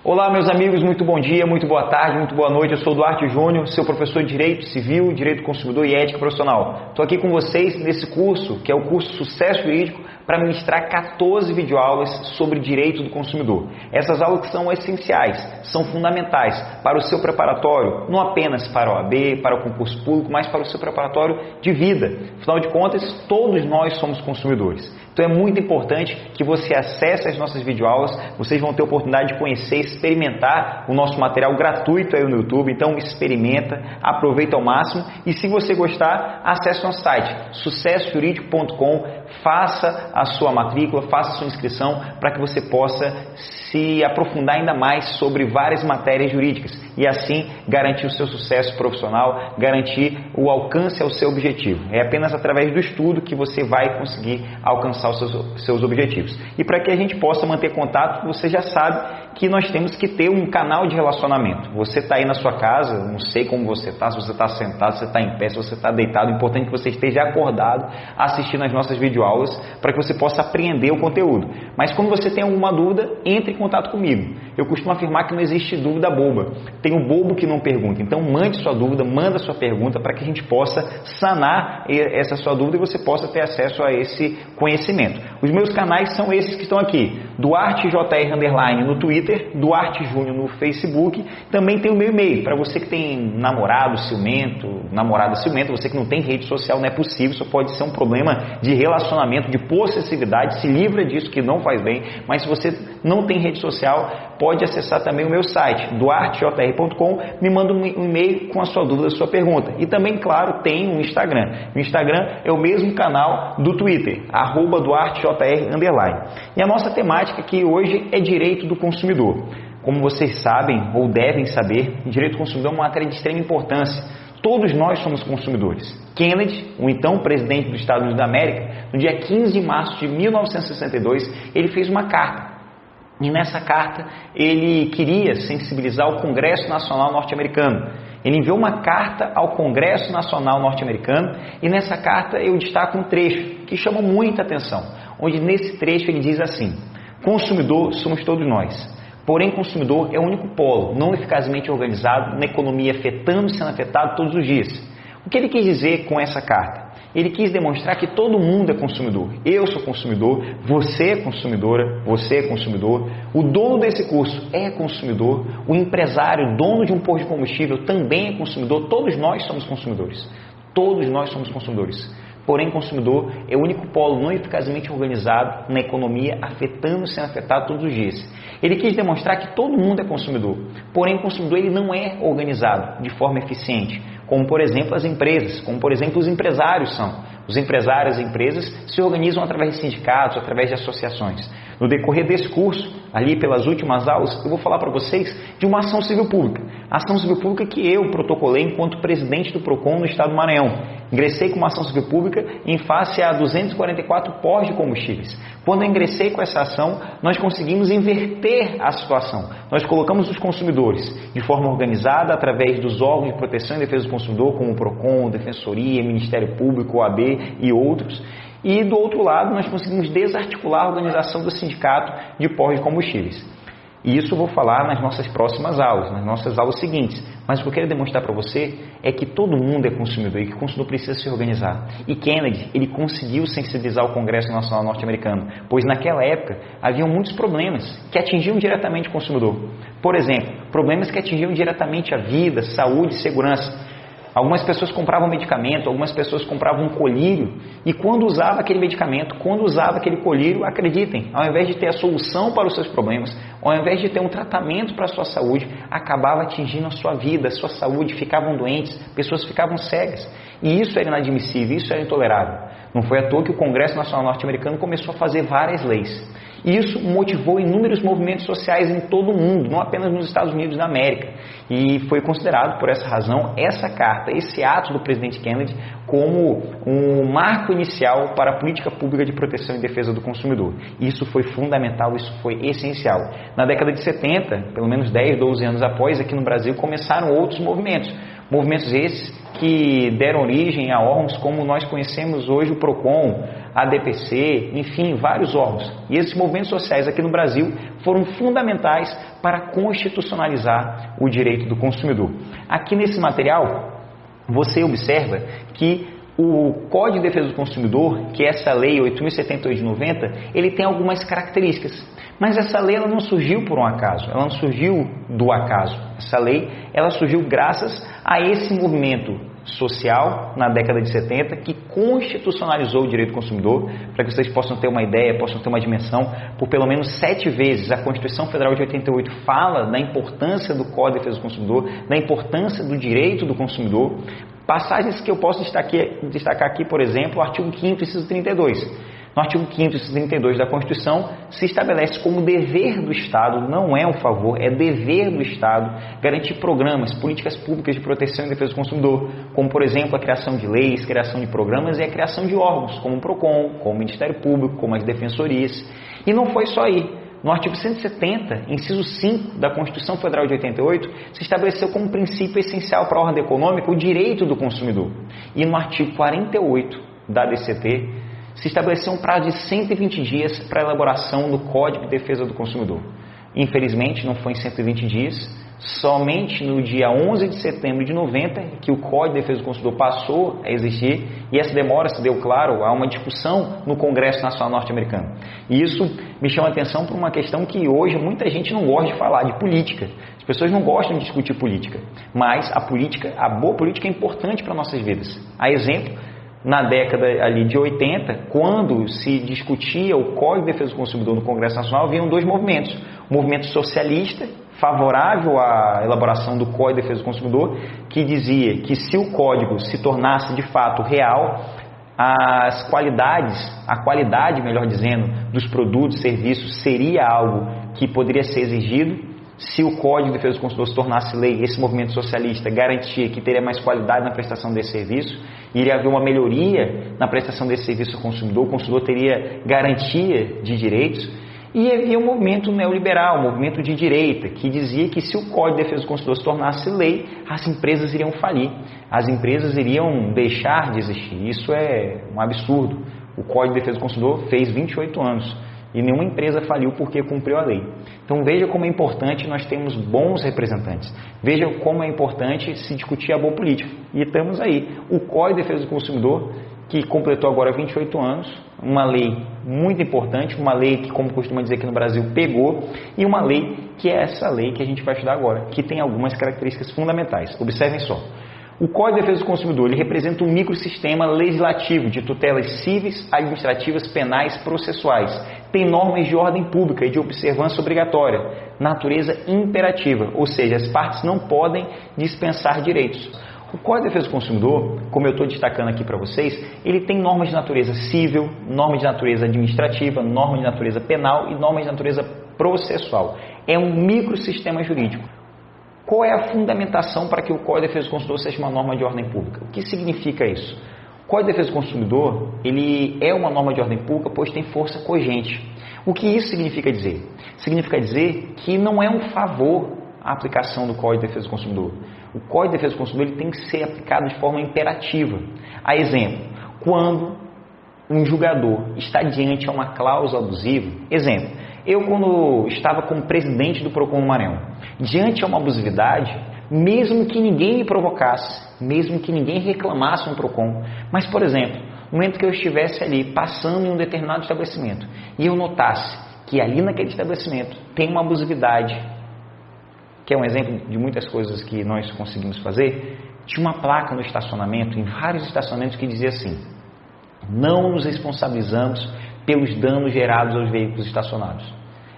Olá, meus amigos, muito bom dia, muito boa tarde, muito boa noite. Eu sou Duarte Júnior, seu professor de Direito Civil, Direito do Consumidor e Ética Profissional. Estou aqui com vocês nesse curso, que é o curso Sucesso Jurídico, para ministrar 14 videoaulas sobre direito do consumidor. Essas aulas são essenciais, são fundamentais para o seu preparatório, não apenas para a OAB, para o concurso público, mas para o seu preparatório de vida. Afinal de contas, todos nós somos consumidores. Então é muito importante que você acesse as nossas videoaulas, vocês vão ter a oportunidade de conhecer, experimentar o nosso material gratuito aí no YouTube, então experimenta, aproveita ao máximo e se você gostar, acesse o nosso site, sucessojuridico.com, faça a sua matrícula, faça a sua inscrição para que você possa se aprofundar ainda mais sobre várias matérias jurídicas e assim garantir o seu sucesso profissional, garantir o alcance ao seu objetivo. É apenas através do estudo que você vai conseguir alcançar os seus objetivos. E para que a gente possa manter contato, você já sabe que nós temos que ter um canal de relacionamento. Você está aí na sua casa, não sei como você está, se você está sentado, se você está em pé, se você está deitado, é importante que você esteja acordado assistindo as nossas videoaulas para que você possa apreender o conteúdo. Mas quando você tem alguma dúvida, entre em contato comigo. Eu costumo afirmar que não existe dúvida boba. Tem o bobo que não pergunta. Então mande sua dúvida, manda sua pergunta para que a gente possa sanar essa sua dúvida e você possa ter acesso a esse conhecimento. Os meus canais são esses que estão aqui. Duarte JR_ no Twitter, Duarte Júnior no Facebook. Também tem o meu e-mail. Para você que tem namorada ciumento, você que não tem rede social, não é possível. Isso pode ser um problema de relacionamento, de possessividade. Se livra disso que não faz bem. Mas se você não tem rede social, pode acessar também o meu site, duartejr.com, me manda um e-mail com a sua dúvida, a sua pergunta. E também, claro, tem um Instagram. O Instagram é o mesmo canal do Twitter, @duartejr_. E a nossa temática aqui hoje é direito do consumidor. Como vocês sabem ou devem saber, direito do consumidor é uma matéria de extrema importância. Todos nós somos consumidores. Kennedy, o então presidente dos Estados Unidos da América, no dia 15 de março de 1962, ele fez uma carta. E nessa carta ele queria sensibilizar o Congresso Nacional Norte-Americano. Ele enviou uma carta ao Congresso Nacional Norte-Americano e nessa carta eu destaco um trecho que chama muita atenção, onde nesse trecho ele diz assim: consumidor somos todos nós, porém consumidor é o único polo não eficazmente organizado na economia afetando e sendo afetado todos os dias. O que ele quis dizer com essa carta? Ele quis demonstrar que todo mundo é consumidor. Eu sou consumidor, você é consumidora, você é consumidor, o dono desse curso é consumidor, o empresário, dono de um posto de combustível também é consumidor, todos nós somos consumidores. Todos nós somos consumidores. Porém, consumidor é o único polo não eficazmente organizado na economia, afetando e sendo afetado todos os dias. Ele quis demonstrar que todo mundo é consumidor. Porém, o consumidor ele não é organizado de forma eficiente, como, por exemplo, as empresas, como, por exemplo, os empresários são. Os empresários e empresas se organizam através de sindicatos, através de associações. No decorrer desse curso, ali pelas últimas aulas, eu vou falar para vocês de uma ação civil pública. A ação civil pública que eu protocolei enquanto presidente do PROCON no estado do Maranhão. Ingressei com uma ação civil pública em face a 244 postos de combustíveis. Quando eu ingressei com essa ação, nós conseguimos inverter a situação. Nós colocamos os consumidores de forma organizada através dos órgãos de proteção e defesa do consumidor, como o PROCON, Defensoria, Ministério Público, OAB e outros. E do outro lado, nós conseguimos desarticular a organização do sindicato de postos de combustíveis. E isso eu vou falar nas nossas próximas aulas, nas nossas aulas seguintes. Mas o que eu quero demonstrar para você é que todo mundo é consumidor e que o consumidor precisa se organizar. E Kennedy, ele conseguiu sensibilizar o Congresso Nacional Norte-Americano, pois naquela época haviam muitos problemas que atingiam diretamente o consumidor. Por exemplo, problemas que atingiam diretamente a vida, saúde e segurança. Algumas pessoas compravam medicamento, algumas pessoas compravam um colírio e quando usava aquele medicamento, quando usava aquele colírio, acreditem, ao invés de ter a solução para os seus problemas, ao invés de ter um tratamento para a sua saúde, acabava atingindo a sua vida, a sua saúde, ficavam doentes, pessoas ficavam cegas. E isso era inadmissível, isso era intolerável. Não foi à toa que o Congresso Nacional Norte-Americano começou a fazer várias leis. Isso motivou inúmeros movimentos sociais em todo o mundo, não apenas nos Estados Unidos da América. E foi considerado, por essa razão, essa carta, esse ato do presidente Kennedy, como um marco inicial para a política pública de proteção e defesa do consumidor. Isso foi fundamental, isso foi essencial. Na década de 70, pelo menos 10, 12 anos após, aqui no Brasil, começaram outros movimentos. Movimentos esses que deram origem a órgãos como nós conhecemos hoje o PROCON, a DPC, enfim, vários órgãos. E esses movimentos sociais aqui no Brasil foram fundamentais para constitucionalizar o direito do consumidor. Aqui nesse material, você observa que o Código de Defesa do Consumidor, que é essa lei 8.078 de 90, ele tem algumas características. Mas essa lei ela não surgiu por um acaso, ela não surgiu do acaso. Essa lei ela surgiu graças a esse movimento social na década de 70 que constitucionalizou o direito do consumidor. Para que vocês possam ter uma ideia, possam ter uma dimensão, por pelo menos 7 vezes a Constituição Federal de 88 fala da importância do Código de Defesa do Consumidor, da importância do direito do consumidor. Passagens que eu posso destacar aqui, por exemplo, o artigo 5º, inciso 32. No artigo 5º, inciso 32 da Constituição, se estabelece como dever do Estado, não é um favor, é dever do Estado, garantir programas, políticas públicas de proteção e defesa do consumidor, como, por exemplo, a criação de leis, criação de programas e a criação de órgãos, como o PROCON, como o Ministério Público, como as defensorias. E não foi só aí. No artigo 170, inciso 5 da Constituição Federal de 88, se estabeleceu como princípio essencial para a ordem econômica o direito do consumidor. E no artigo 48 da DCT, se estabeleceu um prazo de 120 dias para a elaboração do Código de Defesa do Consumidor. Infelizmente, não foi em 120 dias, somente no dia 11 de setembro de 90 que o Código de Defesa do Consumidor passou a existir, e essa demora se deu, claro, a uma discussão no Congresso Nacional Norte-Americano. E isso me chama a atenção por uma questão que hoje muita gente não gosta de falar, de política. As pessoas não gostam de discutir política, mas a boa política é importante para nossas vidas. A exemplo, na década ali de 80, quando se discutia o Código de Defesa do Consumidor no Congresso Nacional, haviam 2 movimentos. O movimento socialista, favorável à elaboração do Código de Defesa do Consumidor, que dizia que se o código se tornasse de fato real, a qualidade, melhor dizendo, dos produtos e serviços seria algo que poderia ser exigido. Se o Código de Defesa do Consumidor se tornasse lei, esse movimento socialista garantia que teria mais qualidade na prestação desse serviço, iria haver uma melhoria na prestação desse serviço ao consumidor, o consumidor teria garantia de direitos. E havia um movimento neoliberal, um movimento de direita, que dizia que se o Código de Defesa do Consumidor se tornasse lei, as empresas iriam falir, as empresas iriam deixar de existir. Isso é um absurdo. O Código de Defesa do Consumidor fez 28 anos. E nenhuma empresa faliu porque cumpriu a lei. Então veja como é importante nós termos bons representantes. Veja como é importante se discutir a boa política. E estamos aí. O Código de Defesa do Consumidor, que completou agora 28 anos, uma lei muito importante, uma lei que, como costuma dizer aqui no Brasil, pegou, e uma lei que é essa lei que a gente vai estudar agora, que tem algumas características fundamentais. Observem só. O Código de Defesa do Consumidor ele representa um microsistema legislativo de tutelas cíveis, administrativas, penais, processuais. Tem normas de ordem pública e de observância obrigatória, natureza imperativa, ou seja, as partes não podem dispensar direitos. O Código de Defesa do Consumidor, como eu estou destacando aqui para vocês, ele tem normas de natureza civil, normas de natureza administrativa, normas de natureza penal e normas de natureza processual. É um microsistema jurídico. Qual é a fundamentação para que o Código de Defesa do Consumidor seja uma norma de ordem pública? O que significa isso? O Código de Defesa do Consumidor ele é uma norma de ordem pública, pois tem força cogente. O que isso significa dizer? Significa dizer que não é um favor a aplicação do Código de Defesa do Consumidor. O Código de Defesa do Consumidor ele tem que ser aplicado de forma imperativa. A exemplo, quando um julgador está diante a uma cláusula abusiva, exemplo, eu quando estava como presidente do PROCON no Maranhão, diante a uma abusividade, mesmo que ninguém me provocasse, mesmo que ninguém reclamasse no PROCON, mas, por exemplo, no momento que eu estivesse ali passando em um determinado estabelecimento e eu notasse que ali naquele estabelecimento tem uma abusividade, que é um exemplo de muitas coisas que nós conseguimos fazer, tinha uma placa no estacionamento, em vários estacionamentos, que dizia assim: não nos responsabilizamos pelos danos gerados aos veículos estacionados.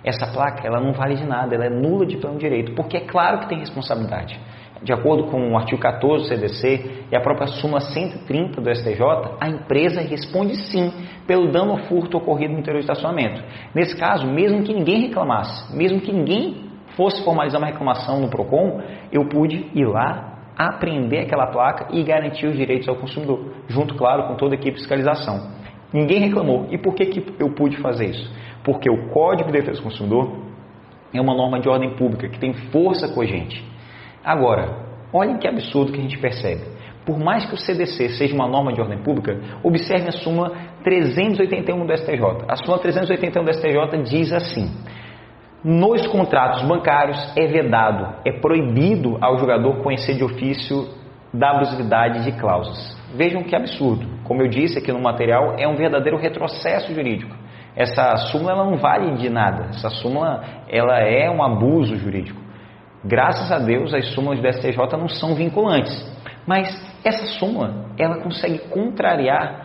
Essa placa ela não vale de nada, ela é nula de pleno direito, porque é claro que tem responsabilidade. De acordo com o artigo 14 do CDC e a própria súmula 130 do STJ, a empresa responde sim pelo dano ou furto ocorrido no interior do estacionamento. Nesse caso, mesmo que ninguém reclamasse, mesmo que ninguém fosse formalizar uma reclamação no PROCON, eu pude ir lá, apreender aquela placa e garantir os direitos ao consumidor, junto, claro, com toda a equipe de fiscalização. Ninguém reclamou. E por que eu pude fazer isso? Porque o Código de Defesa do Consumidor é uma norma de ordem pública que tem força cogente. Agora, Olhem que absurdo que a gente percebe. Por mais que o CDC seja uma norma de ordem pública, observe a súmula 381 do STJ. A súmula 381 do STJ diz assim: nos contratos bancários é vedado, é proibido ao jogador conhecer de ofício da abusividade de cláusulas. Vejam que absurdo. Como eu disse aqui no material, é um verdadeiro retrocesso jurídico. Essa súmula ela não vale de nada. Essa súmula ela é um abuso jurídico. Graças a Deus, as súmulas do STJ não são vinculantes. Mas essa súmula ela consegue contrariar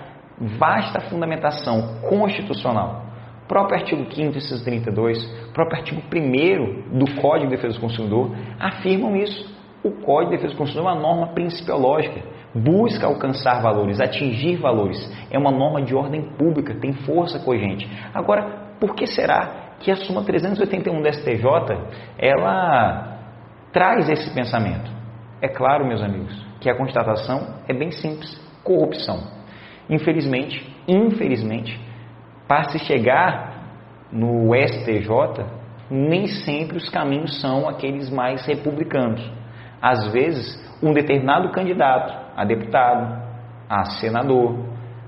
vasta fundamentação constitucional. O próprio artigo 5º, inciso 32, o próprio artigo 1º do Código de Defesa do Consumidor afirmam isso. O Código de Defesa do Consumidor é uma norma principiológica, busca alcançar valores, atingir valores, é uma norma de ordem pública, tem força cogente. Agora, por que será que a súmula 381 do STJ, ela traz esse pensamento? É claro, meus amigos, que a constatação é bem simples: corrupção. Infelizmente, para se chegar no STJ, nem sempre os caminhos são aqueles mais republicanos. Às vezes, um determinado candidato a deputado, a senador,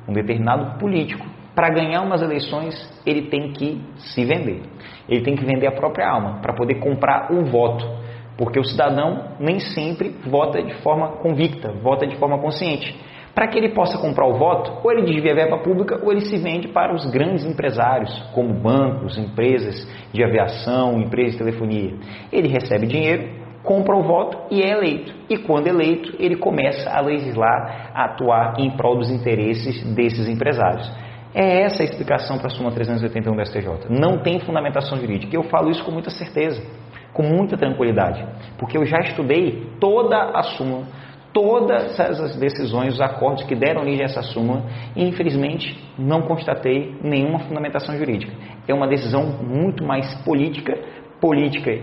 um determinado político, para ganhar umas eleições, ele tem que se vender. Ele tem que vender a própria alma para poder comprar o voto. Porque o cidadão nem sempre vota de forma convicta, vota de forma consciente. Para que ele possa comprar o voto, ou ele desvia a verba pública, ou ele se vende para os grandes empresários, como bancos, empresas de aviação, empresas de telefonia. Ele recebe dinheiro, compra o voto e é eleito. E quando eleito, ele começa a legislar, a atuar em prol dos interesses desses empresários. É essa a explicação para a súmula 381 do STJ. Não tem fundamentação jurídica. Eu falo isso com muita certeza, com muita tranquilidade, porque eu já estudei toda a súmula, todas as decisões, os acordos que deram origem a essa súmula e, infelizmente, não constatei nenhuma fundamentação jurídica. É uma decisão muito mais política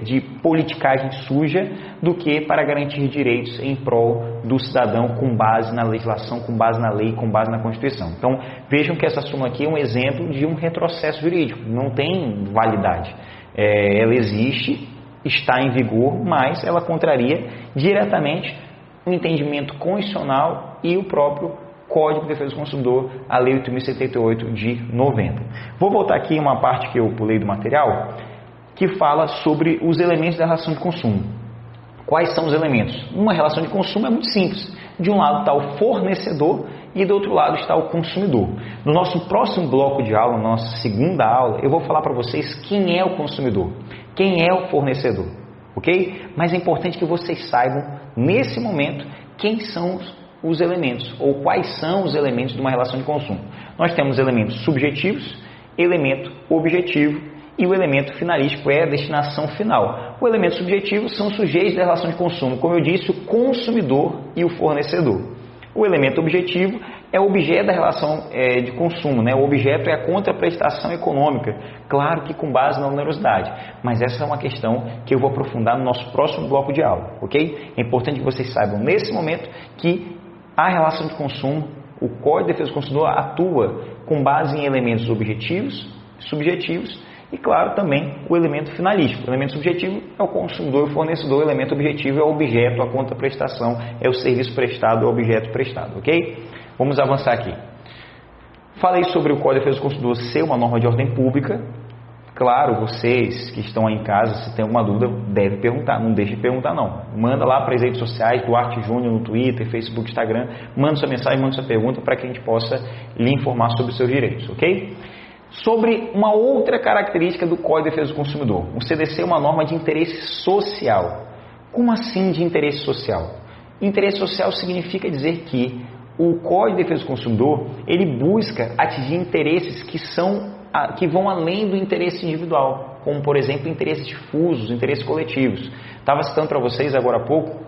de politicagem suja, do que para garantir direitos em prol do cidadão com base na legislação, com base na lei, com base na Constituição. Então, vejam que essa súmula aqui é um exemplo de um retrocesso jurídico, não tem validade. Ela existe, está em vigor, mas ela contraria diretamente o entendimento constitucional e o próprio Código de Defesa do Consumidor, a Lei 8.078 de 90. Vou voltar aqui em uma parte que eu pulei do material, que fala sobre os elementos da relação de consumo. Quais são os elementos? Uma relação de consumo é muito simples. De um lado está o fornecedor e do outro lado está o consumidor. No nosso próximo bloco de aula, na nossa segunda aula, eu vou falar para vocês quem é o consumidor, quem é o fornecedor, ok? Mas é importante que vocês saibam, nesse momento, quem são os elementos, ou quais são os elementos de uma relação de consumo. Nós temos elementos subjetivos, elemento objetivo, e o elemento finalístico é a destinação final. O elemento subjetivo são os sujeitos da relação de consumo, como eu disse, o consumidor e o fornecedor. O elemento objetivo é o objeto da relação de consumo, né? O objeto é a contraprestação econômica, claro que com base na onerosidade, mas essa é uma questão que eu vou aprofundar no nosso próximo bloco de aula, ok? É importante que vocês saibam nesse momento que a relação de consumo, o Código de Defesa do Consumidor atua com base em elementos objetivos, subjetivos, e, claro, também o elemento finalístico. O elemento subjetivo é o consumidor e o fornecedor, o elemento objetivo é o objeto, a contraprestação, é o serviço prestado, é o objeto prestado, ok? Vamos avançar aqui. Falei sobre o Código de Defesa do Consumidor ser uma norma de ordem pública. Claro, vocês que estão aí em casa, se tem alguma dúvida, deve perguntar, não deixe de perguntar não. Manda lá para as redes sociais, Duarte Júnior no Twitter, Facebook, Instagram, manda sua mensagem, manda sua pergunta para que a gente possa lhe informar sobre os seus direitos, ok? Sobre uma outra característica do Código de Defesa do Consumidor. O CDC é uma norma de interesse social. Como assim de interesse social? Interesse social significa dizer que o Código de Defesa do Consumidor, ele busca atingir interesses que vão além do interesse individual, como, por exemplo, interesses difusos, interesses coletivos. Estava citando para vocês agora há pouco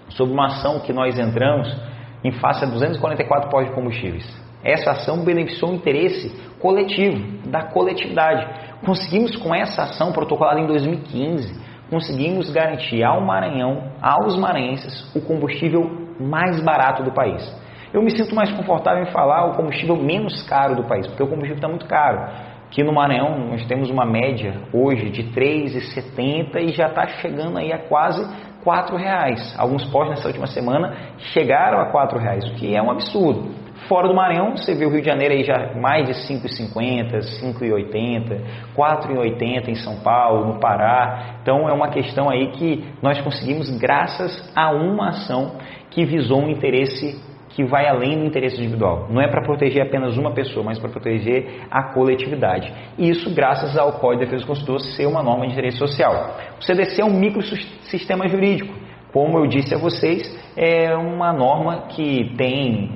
sobre uma ação que nós entramos em face a 244 postos de combustíveis. Essa ação beneficiou o interesse coletivo, da coletividade. Conseguimos, com essa ação protocolada em 2015, conseguimos garantir ao Maranhão, aos maranhenses, o combustível mais barato do país. Eu me sinto mais confortável em falar o combustível menos caro do país, porque o combustível está muito caro. Aqui no Maranhão nós temos uma média hoje de R$ 3,70 e já está chegando aí a quase R$4. Alguns postos nessa última semana chegaram a R$4, o que é um absurdo. Fora do Maranhão, você vê o Rio de Janeiro aí já mais de 5,50, 5,80, 4,80 em São Paulo, no Pará. Então é uma questão aí que nós conseguimos graças a uma ação que visou um interesse que vai além do interesse individual. Não é para proteger apenas uma pessoa, mas para proteger a coletividade. E isso graças ao Código de Defesa do Consumidor ser uma norma de interesse social. O CDC é um microsistema jurídico. Como eu disse a vocês, é uma norma que tem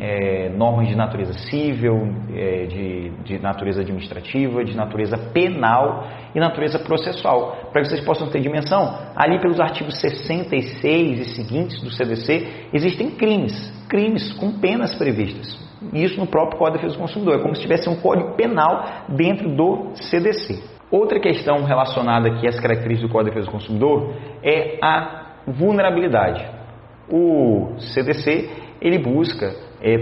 normas de natureza civil, de natureza administrativa, de natureza penal e natureza processual. Para que vocês possam ter dimensão, ali pelos artigos 66 e seguintes do CDC, existem crimes com penas previstas. Isso no próprio Código de Defesa do Consumidor. É como se tivesse um código penal dentro do CDC. Outra questão relacionada aqui às características do Código de Defesa do Consumidor é a vulnerabilidade. O CDC ele busca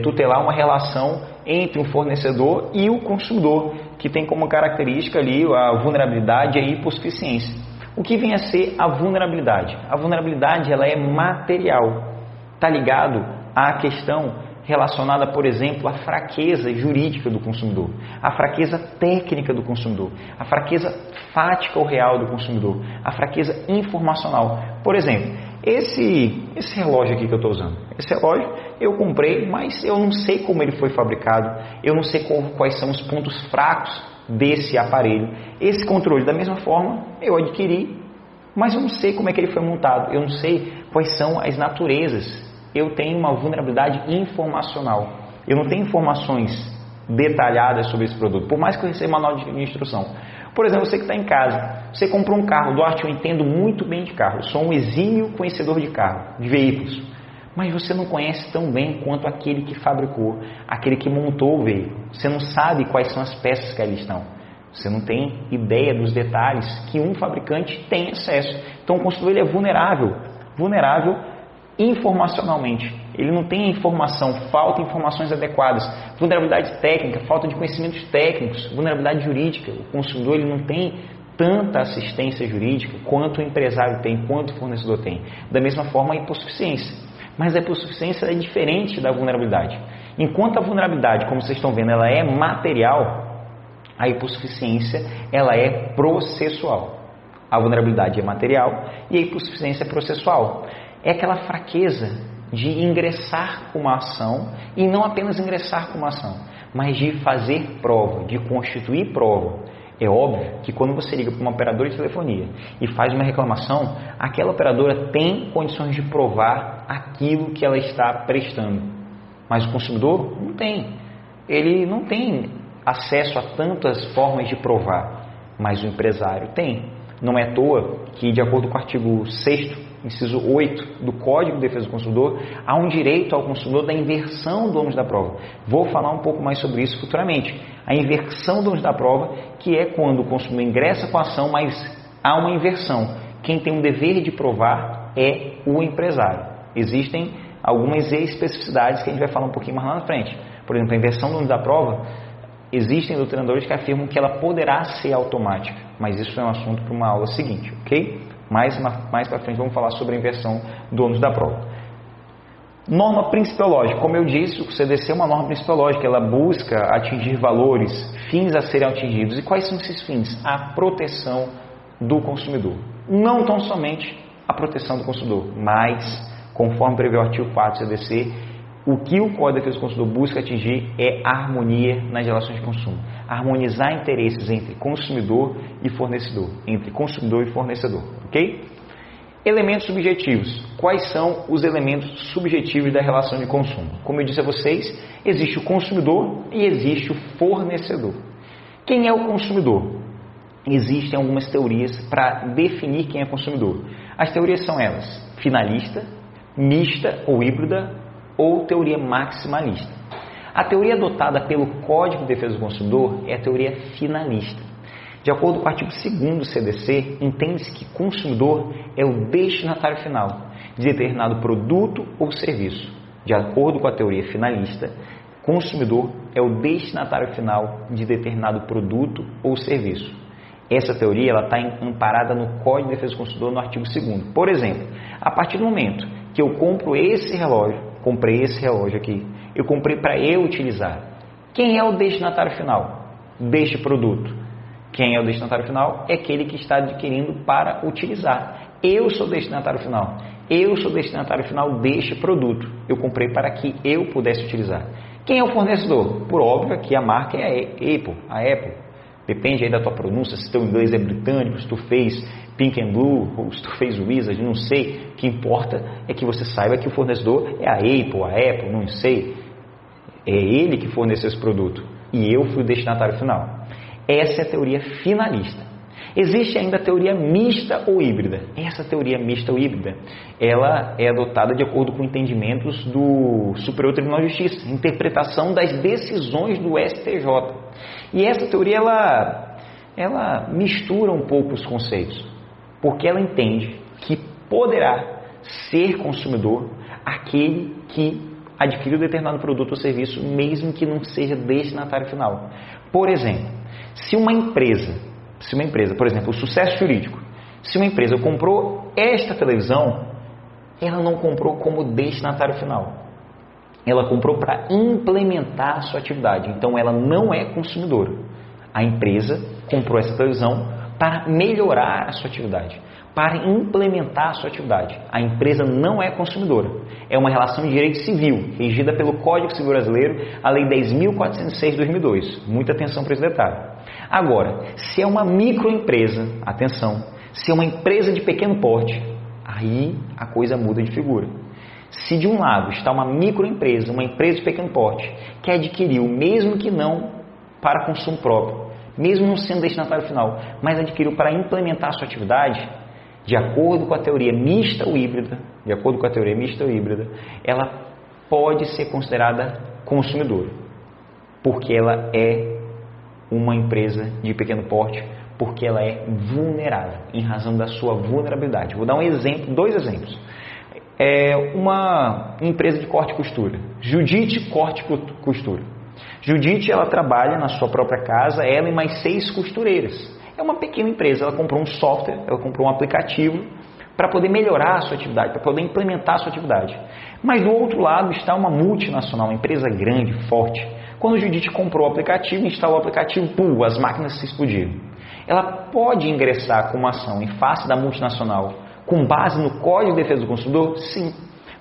tutelar uma relação entre um fornecedor e o consumidor, que tem como característica ali a vulnerabilidade e a hipossuficiência. O que vem a ser a vulnerabilidade? A vulnerabilidade ela é material, está ligado à questão relacionada, por exemplo, à fraqueza jurídica do consumidor, à fraqueza técnica do consumidor, à fraqueza fática ou real do consumidor, à fraqueza informacional. Por exemplo, esse relógio aqui que eu estou usando, esse relógio eu comprei, mas eu não sei como ele foi fabricado, eu não sei quais são os pontos fracos desse aparelho. Esse controle, da mesma forma, eu adquiri, mas eu não sei como é que ele foi montado, eu não sei quais são as naturezas. Eu tenho uma vulnerabilidade informacional. Eu não tenho informações detalhadas sobre esse produto, por mais que eu receba manual de instrução. Por exemplo, você que está em casa, você comprou um carro. Duarte, eu entendo muito bem de carro. Eu sou um exímio conhecedor de carro, de veículos. Mas você não conhece tão bem quanto aquele que fabricou, aquele que montou o veículo. Você não sabe quais são as peças que ali estão. Você não tem ideia dos detalhes que um fabricante tem acesso. Então o consumidor ele é vulnerável informacionalmente. Ele não tem informação, falta informações adequadas, vulnerabilidade técnica, falta de conhecimentos técnicos, vulnerabilidade jurídica. O consumidor ele não tem tanta assistência jurídica quanto o empresário tem, quanto o fornecedor tem. Da mesma forma, a hipossuficiência. Mas a hipossuficiência é diferente da vulnerabilidade. Enquanto a vulnerabilidade, como vocês estão vendo, ela é material, a hipossuficiência ela é processual. A vulnerabilidade é material e a hipossuficiência é processual. É aquela fraqueza de ingressar com uma ação e não apenas ingressar com uma ação, mas de fazer prova, de constituir prova. É óbvio que quando você liga para uma operadora de telefonia e faz uma reclamação, aquela operadora tem condições de provar aquilo que ela está prestando. Mas o consumidor não tem. Ele não tem acesso a tantas formas de provar, mas o empresário tem. Não é à toa que, de acordo com o artigo 6º, inciso 8 do Código de Defesa do Consumidor, há um direito ao consumidor da inversão do ônus da prova. Vou falar um pouco mais sobre isso futuramente. A inversão do ônus da prova, que é quando o consumidor ingressa com a ação, mas há uma inversão. Quem tem o dever de provar é o empresário. Existem algumas especificidades que a gente vai falar um pouquinho mais lá na frente. Por exemplo, a inversão do ônus da prova, existem doutrinadores que afirmam que ela poderá ser automática, mas isso é um assunto para uma aula seguinte, ok? Mais para frente vamos falar sobre a inversão do ônus da prova. Norma principiológica. Como eu disse, o CDC é uma norma principiológica. Ela busca atingir valores, fins a serem atingidos. E quais são esses fins? A proteção do consumidor. Não tão somente a proteção do consumidor, mas, conforme prevê o artigo 4 do CDC, o que o Código de Defesa do Consumidor busca atingir é a harmonia nas relações de consumo. Harmonizar interesses entre consumidor e fornecedor. Entre consumidor e fornecedor. Ok? Elementos subjetivos. Quais são os elementos subjetivos da relação de consumo? Como eu disse a vocês, existe o consumidor e existe o fornecedor. Quem é o consumidor? Existem algumas teorias para definir quem é consumidor. As teorias são elas: finalista, mista ou híbrida, ou teoria maximalista. A teoria adotada pelo Código de Defesa do Consumidor é a teoria finalista. De acordo com o artigo 2º do CDC, entende-se que consumidor é o destinatário final de determinado produto ou serviço. De acordo com a teoria finalista, consumidor é o destinatário final de determinado produto ou serviço. Essa teoria está amparada no Código de Defesa do Consumidor, no artigo 2º. Por exemplo, a partir do momento que eu comprei esse relógio aqui, eu comprei para eu utilizar. Quem é o destinatário final deste produto? Quem é o destinatário final? É aquele que está adquirindo para utilizar. Eu sou o destinatário final. Eu sou o destinatário final deste produto. Eu comprei para que eu pudesse utilizar. Quem é o fornecedor? Por óbvio que a marca é a Apple. Depende aí da tua pronúncia, se teu inglês é britânico, se tu fez Pink and Blue, ou se tu fez Wizard, não sei. O que importa é que você saiba que o fornecedor é a Apple, não sei. É ele que forneceu esse produto. E eu fui o destinatário final. Essa é a teoria finalista. Existe ainda a teoria mista ou híbrida. Essa teoria mista ou híbrida, ela é adotada de acordo com entendimentos do Superior Tribunal de Justiça, interpretação das decisões do STJ. E essa teoria, ela mistura um pouco os conceitos, porque ela entende que poderá ser consumidor aquele que adquiriu determinado produto ou serviço, mesmo que não seja destinatário final. Por exemplo, se uma empresa, por exemplo, o Sucesso Jurídico, se uma empresa comprou esta televisão, ela não comprou como destinatário final. Ela comprou para implementar a sua atividade. Então, ela não é consumidora. A empresa comprou essa televisão para melhorar a sua atividade, para implementar a sua atividade. A empresa não é consumidora. É uma relação de direito civil, regida pelo Código Civil Brasileiro, a Lei 10.406 de 2002. Muita atenção para esse detalhe. Agora, se é uma microempresa, atenção, se é uma empresa de pequeno porte, aí a coisa muda de figura. Se de um lado está uma microempresa, uma empresa de pequeno porte, que adquiriu, mesmo que não para consumo próprio, mesmo não sendo destinatário final, mas adquiriu para implementar a sua atividade, de acordo com a teoria mista ou híbrida, ela pode ser considerada consumidora, porque ela é uma empresa de pequeno porte, porque ela é vulnerável, em razão da sua vulnerabilidade. Vou dar um exemplo, 2 exemplos. Uma empresa de corte e costura, Judite Corte e Costura. Judite, ela trabalha na sua própria casa, ela e mais 6 costureiras. É uma pequena empresa, ela comprou um software, ela comprou um aplicativo para poder melhorar a sua atividade, para poder implementar a sua atividade. Mas do outro lado está uma multinacional, uma empresa grande, forte. Quando a Judite comprou o aplicativo, instalou o aplicativo, as máquinas se explodiram. Ela pode ingressar com uma ação em face da multinacional com base no Código de Defesa do Consumidor? Sim,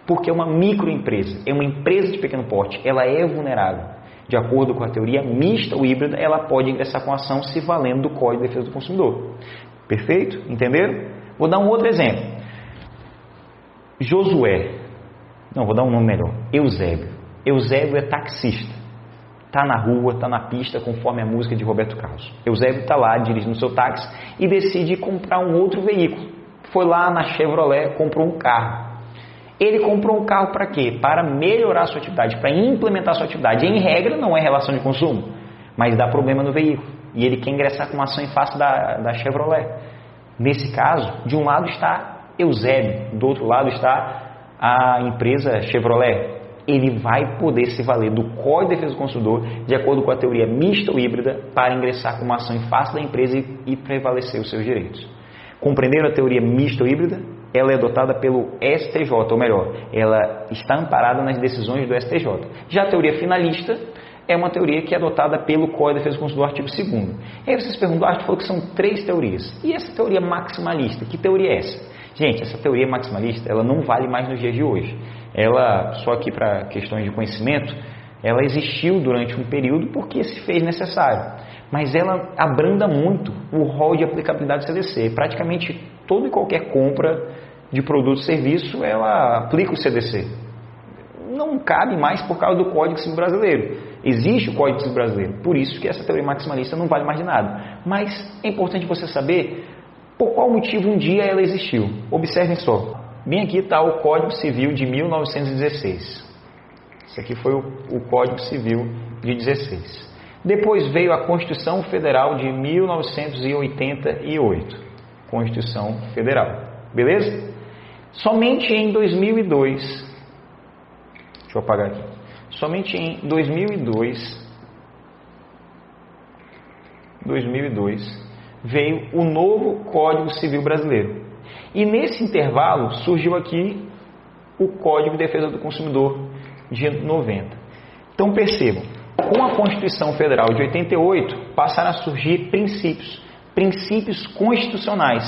porque é uma microempresa, é uma empresa de pequeno porte, ela é vulnerável. De acordo com a teoria mista ou híbrida, ela pode ingressar com ação se valendo do Código de Defesa do Consumidor. Perfeito? Entenderam? Vou dar um outro exemplo. Vou dar um nome melhor. Eusébio. Eusébio é taxista. Está na rua, está na pista, conforme a música de Roberto Carlos. Eusébio está lá dirigindo seu táxi e decide comprar um outro veículo. Foi lá na Chevrolet, comprou um carro. Ele comprou um carro para quê? Para melhorar a sua atividade, para implementar a sua atividade. Em regra, não é relação de consumo, mas dá problema no veículo. E ele quer ingressar com uma ação em face da Chevrolet. Nesse caso, de um lado está Eusébio, do outro lado está a empresa Chevrolet. Ele vai poder se valer do Código de Defesa do Consumidor, de acordo com a teoria mista ou híbrida, para ingressar com uma ação em face da empresa e prevalecer os seus direitos. Compreenderam a teoria mista ou híbrida? Ela é adotada pelo STJ, ou melhor, ela está amparada nas decisões do STJ. Já a teoria finalista é uma teoria que é adotada pelo Código de Defesa do Consumidor, artigo 2º. E aí vocês perguntam, tu falou que são 3 teorias. E essa teoria maximalista, que teoria é essa? Gente, essa teoria maximalista, ela não vale mais nos dias de hoje. Ela, só aqui para questões de conhecimento, ela existiu durante um período porque se fez necessário. Mas ela abranda muito o rol de aplicabilidade do CDC. Praticamente toda e qualquer compra de produto e serviço, ela aplica o CDC. Não cabe mais por causa do Código Civil Brasileiro. Existe o Código Civil Brasileiro, por isso que essa teoria maximalista não vale mais de nada. Mas é importante você saber por qual motivo um dia ela existiu. Observem só. Bem aqui está o Código Civil de 1916. Esse aqui foi o Código Civil de 16. Depois veio a Constituição Federal de 1988. Constituição Federal. Beleza? Somente em 2002, deixa eu apagar aqui. Somente em 2002 veio o novo Código Civil Brasileiro. E nesse intervalo surgiu aqui o Código de Defesa do Consumidor de 90. Então percebam, com a Constituição Federal de 88 passaram a surgir princípios constitucionais,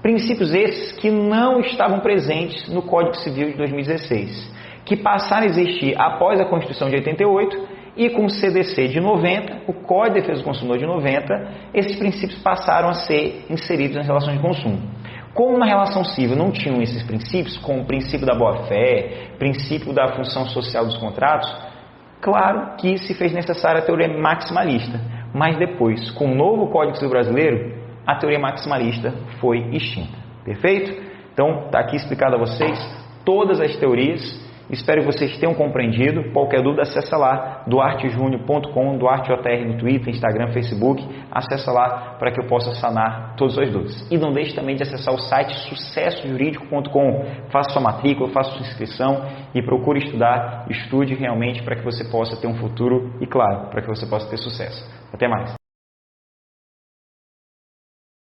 princípios esses que não estavam presentes no Código Civil de 2016, que passaram a existir após a Constituição de 88 e com o CDC de 90, o Código de Defesa do Consumidor de 90, esses princípios passaram a ser inseridos nas relações de consumo. Como na relação civil não tinham esses princípios, como o princípio da boa-fé, princípio da função social dos contratos, claro que se fez necessária a teoria maximalista, mas depois, com o novo Código Civil Brasileiro, a teoria maximalista foi extinta. Perfeito? Então, está aqui explicado a vocês todas as teorias. Espero que vocês tenham compreendido. Qualquer dúvida, acessa lá duartejunio.com, DuarteJR no Twitter, Instagram, Facebook. Acessa lá para que eu possa sanar todas as dúvidas. E não deixe também de acessar o site sucessojuridico.com. Faça sua matrícula, faça sua inscrição e procure estudar. Estude realmente para que você possa ter um futuro e, claro, para que você possa ter sucesso. Até mais.